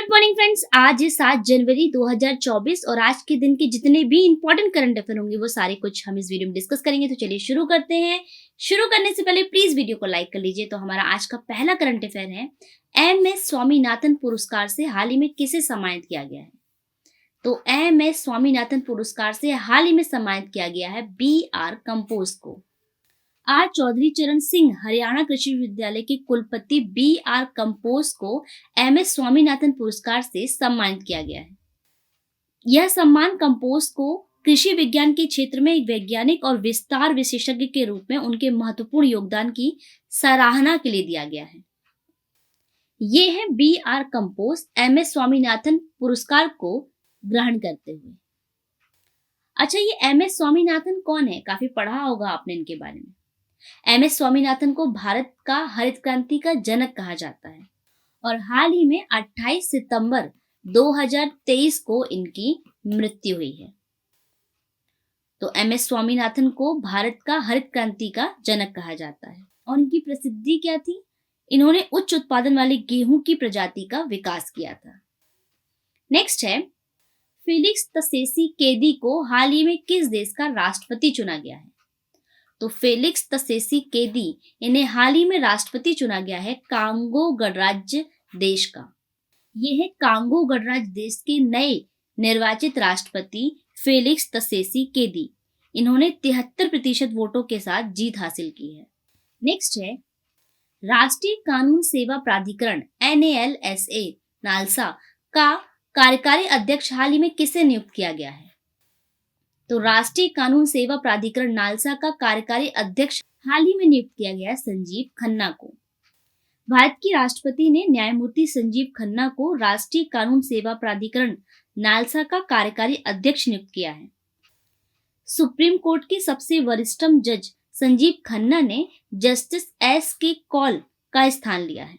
Good morning friends. आज है 7 जनवरी 2024 और आज के दिन के जितने भी इंपॉर्टेंट करंट अफेयर होंगे वो सारे कुछ हम इस वीडियो में डिस्कस करेंगे। तो चलिए शुरू करते हैं। शुरू करने से पहले प्लीज वीडियो को लाइक कर लीजिए। तो हमारा आज का पहला करंट अफेयर है, एम.एस. स्वामीनाथन पुरस्कार से हाल ही में किसे सम्मानित किया गया है? तो एम.एस. स्वामीनाथन पुरस्कार से हाल ही में सम्मानित किया गया है बी.आर. कंपोज को। आर चौधरी चरण सिंह हरियाणा कृषि विश्वविद्यालय के कुलपति बी.आर. कंपोज को एम.एस. स्वामीनाथन पुरस्कार से सम्मानित किया गया है। यह सम्मान कंपोज को कृषि विज्ञान के क्षेत्र में एक वैज्ञानिक और विस्तार विशेषज्ञ के रूप में उनके महत्वपूर्ण योगदान की सराहना के लिए दिया गया है। ये है बी.आर. Compose MS. स्वामीनाथन पुरस्कार को ग्रहण करते हुए। अच्छा, ये एम.एस. स्वामीनाथन कौन है? काफी पढ़ा होगा आपने इनके बारे में। एम.एस. स्वामीनाथन को भारत का हरित क्रांति का जनक कहा जाता है और हाल ही में 28 सितंबर 2023 को इनकी मृत्यु हुई है। तो एम.एस. स्वामीनाथन को भारत का हरित क्रांति का जनक कहा जाता है और इनकी प्रसिद्धि क्या थी? इन्होंने उच्च उत्पादन वाली गेहूं की प्रजाति का विकास किया था। नेक्स्ट है, फेलिक्स त्शेसिकेदी को हाल ही में किस देश का राष्ट्रपति चुना गया है? तो फेलिक्स त्शेसिकेदी इन्हें हाल ही में राष्ट्रपति चुना गया है कांगो गणराज्य देश का। ये है कांगो गणराज्य देश के नए निर्वाचित राष्ट्रपति फेलिक्स त्शेसिकेदी। इन्होंने 73% वोटों के साथ जीत हासिल की है। नेक्स्ट है, राष्ट्रीय कानून सेवा प्राधिकरण NALSA नालसा का कार्यकारी अध्यक्ष हाल ही में किसे नियुक्त किया गया है? तो राष्ट्रीय कानून सेवा प्राधिकरण नालसा का कार्यकारी अध्यक्ष हाल ही में नियुक्त किया गया संजीव खन्ना को। भारत की राष्ट्रपति ने न्यायमूर्ति संजीव खन्ना को राष्ट्रीय कानून सेवा प्राधिकरण नालसा का कार्यकारी अध्यक्ष नियुक्त किया है। सुप्रीम कोर्ट के सबसे वरिष्ठतम जज संजीव खन्ना ने जस्टिस S.K. कौल का स्थान लिया है।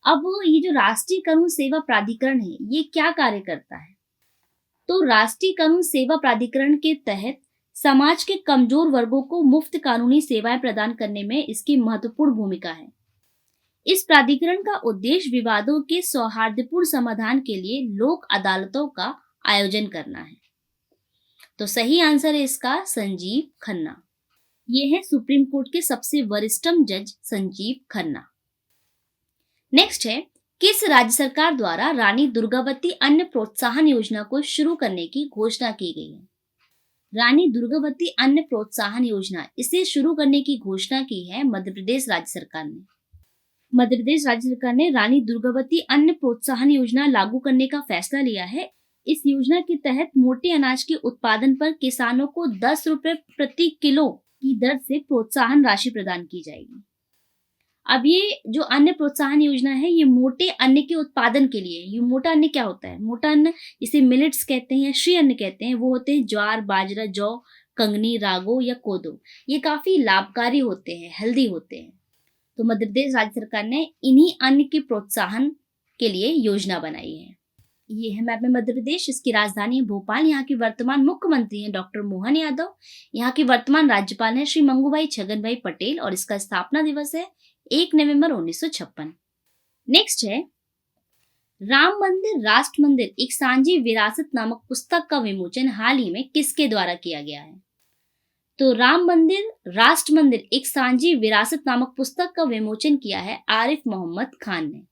अब ये जो राष्ट्रीय कानून सेवा प्राधिकरण है, ये क्या कार्य करता है? तो राष्ट्रीय कानून सेवा प्राधिकरण के तहत समाज के कमजोर वर्गों को मुफ्त कानूनी सेवाएं प्रदान करने में इसकी महत्वपूर्ण भूमिका है। इस प्राधिकरण का उद्देश्य विवादों के सौहार्दपूर्ण समाधान के लिए लोक अदालतों का आयोजन करना है। तो सही आंसर है इसका संजीव खन्ना। ये है सुप्रीम कोर्ट के सबसे वरिष्ठतम जज संजीव खन्ना। नेक्स्ट है, किस राज्य सरकार द्वारा रानी दुर्गावती अन्न प्रोत्साहन योजना को शुरू करने की घोषणा की गई है? रानी दुर्गावती अन्न प्रोत्साहन योजना, इसे शुरू करने की घोषणा की है मध्य प्रदेश राज्य सरकार ने। मध्य प्रदेश राज्य सरकार ने रानी दुर्गावती अन्न प्रोत्साहन योजना लागू करने का फैसला लिया है। इस योजना के तहत मोटे अनाज के उत्पादन पर किसानों को 10 रुपए प्रति किलो की दर से प्रोत्साहन राशि प्रदान की जाएगी। अब ये जो अन्न प्रोत्साहन योजना है, ये मोटे अन्न के उत्पादन के लिए। ये मोटा अन्न क्या होता है? मोटा अन्न, इसे मिलेट्स कहते हैं या श्री अन्न कहते हैं। वो होते हैं ज्वार, बाजरा, जौ, कंगनी, रागो या कोदो। ये काफी लाभकारी होते हैं, हेल्दी होते हैं। तो मध्य प्रदेश राज्य सरकार ने इन्हीं अन्न के प्रोत्साहन के लिए योजना बनाई है। ये है मैप में मध्य प्रदेश, इसकी राजधानी है भोपाल। यहाँ के वर्तमान मुख्यमंत्री हैं डॉक्टर मोहन यादव। यहाँ के वर्तमान राज्यपाल हैं श्री मंगूभाई छगन भाई पटेल और इसका स्थापना दिवस है 1 नवंबर 1956। नेक्स्ट है, राम मंदिर राष्ट्र मंदिर एक सांझी विरासत नामक पुस्तक का विमोचन हाल ही में किसके द्वारा किया गया है? तो राम मंदिर राष्ट्र मंदिर एक सांझी विरासत नामक पुस्तक का विमोचन किया है आरिफ मोहम्मद खान ने।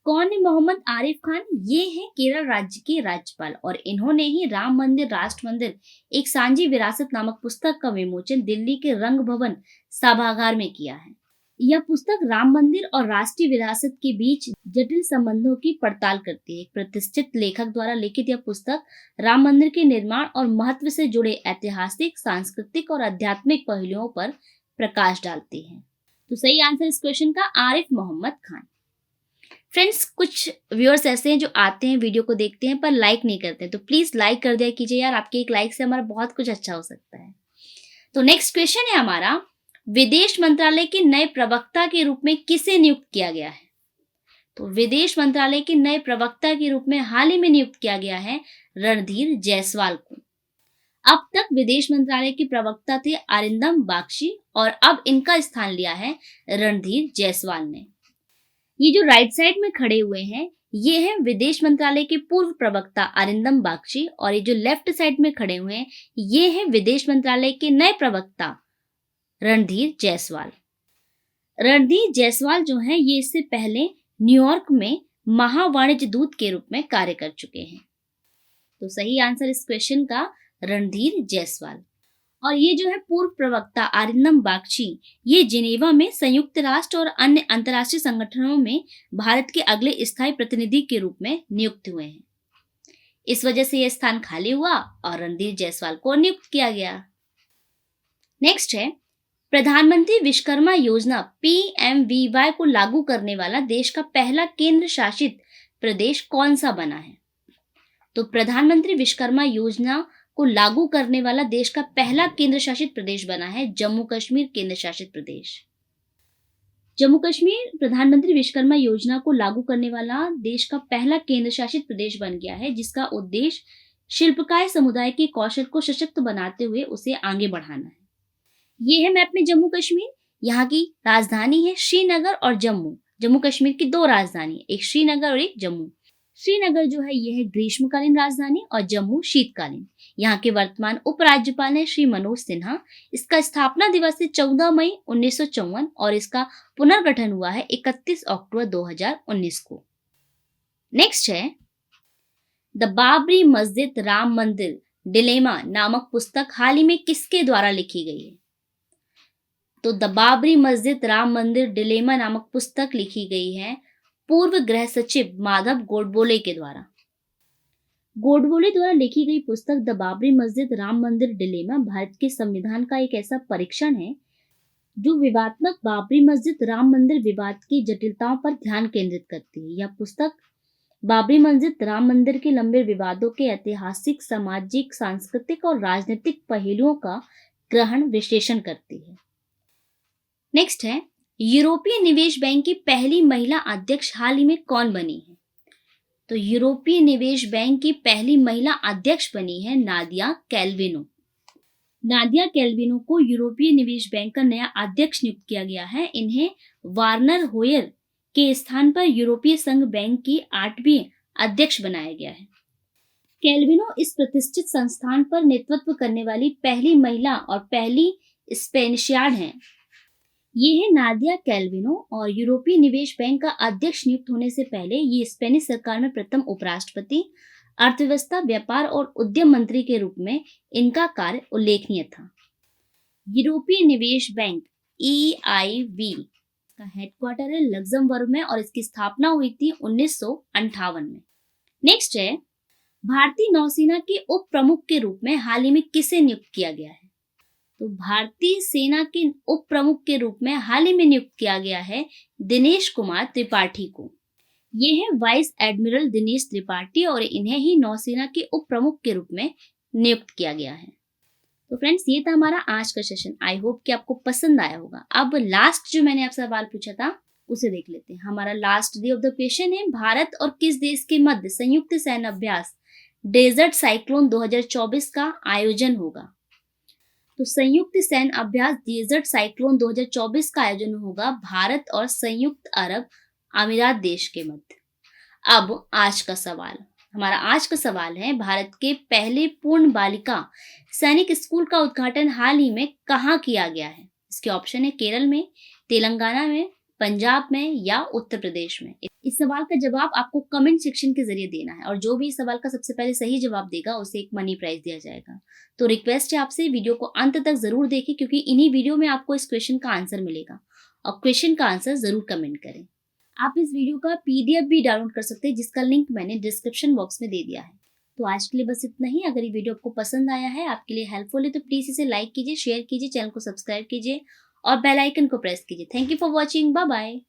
कौन है मोहम्मद आरिफ खान? ये है केरल राज्य के राज्यपाल और इन्होंने ही राम मंदिर राष्ट्र मंदिर एक सांझी विरासत नामक पुस्तक का विमोचन दिल्ली के रंग भवन सभागार में किया है। यह पुस्तक राम मंदिर और राष्ट्रीय विरासत के बीच जटिल संबंधों की पड़ताल करती है। एक प्रतिष्ठित लेखक द्वारा लिखित यह पुस्तक राम मंदिर के निर्माण और महत्व से जुड़े ऐतिहासिक, सांस्कृतिक और आध्यात्मिक पहलुओं पर प्रकाश डालती है। तो सही आंसर इस क्वेश्चन का आरिफ मोहम्मद खान। फ्रेंड्स, कुछ व्यूअर्स ऐसे हैं जो आते हैं, वीडियो को देखते हैं पर लाइक नहीं करते, तो प्लीज लाइक कर दिया कीजिए यार। आपके एक लाइक से हमारा बहुत कुछ अच्छा हो सकता है। तो नेक्स्ट क्वेश्चन है हमारा, विदेश मंत्रालय के नए प्रवक्ता के रूप में किसे नियुक्त किया गया है? तो विदेश मंत्रालय के नए प्रवक्ता के रूप में हाल ही में नियुक्त किया गया है रणधीर जायसवाल को। अब तक विदेश मंत्रालय के प्रवक्ता थे अरिंदम बागची और अब इनका स्थान लिया है रणधीर जायसवाल ने। ये जो राइट साइड में खड़े हुए हैं, ये है विदेश मंत्रालय के पूर्व प्रवक्ता अरिंदम बागची, और ये जो लेफ्ट साइड में खड़े हुए हैं ये है विदेश मंत्रालय के नए प्रवक्ता रणधीर जायसवाल। रणधीर जायसवाल जो हैं ये इससे पहले न्यूयॉर्क में महावाणिज्य दूत के रूप में कार्य कर चुके हैं। तो सही आंसर इस क्वेश्चन का रणधीर जायसवाल। और ये जो है पूर्व प्रवक्ता अरिंदम बागची, ये जिनेवा में संयुक्त राष्ट्र और अन्य अंतर्राष्ट्रीय संगठनों में भारत के अगले स्थायी प्रतिनिधि के रूप में नियुक्त हुए हैं। इस वजह से यह स्थान खाली हुआ और रणधीर जायसवाल को नियुक्त किया गया। नेक्स्ट है, प्रधानमंत्री विश्वकर्मा योजना PMVY को लागू करने वाला देश का पहला केंद्र शासित प्रदेश कौन सा बना है? तो प्रधानमंत्री विश्वकर्मा योजना को लागू करने वाला देश का पहला केंद्र शासित प्रदेश बना है जम्मू कश्मीर केंद्र शासित प्रदेश। जम्मू कश्मीर प्रधानमंत्री विश्वकर्मा योजना को लागू करने वाला देश का पहला केंद्र शासित प्रदेश बन गया है, जिसका उद्देश्य शिल्पकार समुदाय के कौशल को सशक्त बनाते हुए उसे आगे बढ़ाना है। ये है मैप में जम्मू कश्मीर। यहाँ की राजधानी है श्रीनगर और जम्मू। जम्मू कश्मीर की दो राजधानी, एक श्रीनगर और एक जम्मू। श्रीनगर जो है ये है ग्रीष्मकालीन राजधानी और जम्मू शीतकालीन। यहाँ के वर्तमान उपराज्यपाल है श्री मनोज सिन्हा। इसका स्थापना दिवस है 14 मई 1954 और इसका पुनर्गठन हुआ है 31 अक्टूबर 2019 को। नेक्स्ट है, द बाबरी मस्जिद राम मंदिर डिलेमा नामक पुस्तक हाल ही में किसके द्वारा लिखी गई है? तो द बाबरी मस्जिद राम मंदिर डिलेमा नामक पुस्तक लिखी गई है पूर्व गृह सचिव माधव गोडबोले के द्वारा। गोडबोले द्वारा लिखी गई पुस्तक द बाबरी मस्जिद राम मंदिर डिलेमा भारत के संविधान का एक ऐसा परीक्षण है जो विवादात्मक बाबरी मस्जिद राम मंदिर विवाद की जटिलताओं पर ध्यान केंद्रित करती है। यह पुस्तक बाबरी मस्जिद राम मंदिर के लंबे विवादों के ऐतिहासिक, सामाजिक, सांस्कृतिक और राजनीतिक पहलुओं का गहन विश्लेषण करती है। नेक्स्ट है, यूरोपीय निवेश बैंक की पहली महिला अध्यक्ष हाल ही में कौन बनी है? तो यूरोपीय निवेश बैंक की पहली महिला अध्यक्ष बनी है नादिया कैल्विनो। नादिया कैल्विनो को यूरोपीय निवेश बैंक का नया अध्यक्ष नियुक्त किया गया है। इन्हें वार्नर होयर के स्थान पर यूरोपीय संघ बैंक की 8वीं अध्यक्ष बनाया गया है। कैल्विनो इस प्रतिष्ठित संस्थान पर नेतृत्व करने वाली पहली महिला और पहली स्पेनिशियाड हैं। ये है नादिया कैल्विनो, और यूरोपीय निवेश बैंक का अध्यक्ष नियुक्त होने से पहले ये स्पेनिश सरकार में प्रथम उपराष्ट्रपति, अर्थव्यवस्था, व्यापार और उद्यम मंत्री के रूप में इनका कार्य उल्लेखनीय था। यूरोपीय निवेश बैंक EIB का हेडक्वार्टर है लग्जमबर्ग में और इसकी स्थापना हुई थी 1958 में। नेक्स्ट है, भारतीय नौसेना के उप प्रमुख के रूप में हाल ही में किसे नियुक्त किया गया है? तो भारतीय सेना के उप प्रमुख के रूप में हाल ही में नियुक्त किया गया है दिनेश कुमार त्रिपाठी को। ये है वाइस एडमिरल दिनेश त्रिपाठी और इन्हें ही नौसेना के उप प्रमुख के रूप में नियुक्त किया गया है। तो फ्रेंड्स, ये था हमारा आज का सेशन। आई होप कि आपको पसंद आया होगा। अब लास्ट जो मैंने आपसे सवाल पूछा था उसे देख लेते हैं। हमारा last day of the question है, भारत और किस देश के मध्य संयुक्त सैन्य अभ्यास डेजर्ट साइक्लोन 2024 का आयोजन होगा? तो संयुक्त सैन्य अभ्यास डेजर्ट साइक्लोन 2024 का आयोजन होगा भारत और संयुक्त अरब अमीरात देश के मध्य। अब आज का सवाल, हमारा आज का सवाल है, भारत के पहले पूर्ण बालिका सैनिक स्कूल का उद्घाटन हाल ही में कहाँ किया गया है? इसके ऑप्शन है केरल में, तेलंगाना में, पंजाब में या उत्तर प्रदेश में। इस सवाल का जवाब आपको कमेंट सेक्शन के जरिए देना है और जो भी इस सवाल का सबसे पहले सही जवाब देगा उसे एक मनी प्राइज दिया जाएगा। तो रिक्वेस्ट है आपसे वीडियो को अंत तक जरूर देखें क्योंकि इन्हीं वीडियो में आपको इस क्वेश्चन का आंसर मिलेगा और क्वेश्चन का आंसर जरूर कमेंट करें। आप इस वीडियो का PDF भी डाउनलोड कर सकते हैं जिसका लिंक मैंने डिस्क्रिप्शन बॉक्स में दे दिया है। तो आज के लिए बस इतना ही। अगर ये वीडियो आपको पसंद आया है, आपके लिए हेल्पफुल है, तो प्लीज इसे लाइक कीजिए, शेयर कीजिए, चैनल को सब्सक्राइब कीजिए और बेल आइकन को प्रेस कीजिए। Thank you for watching. Bye bye.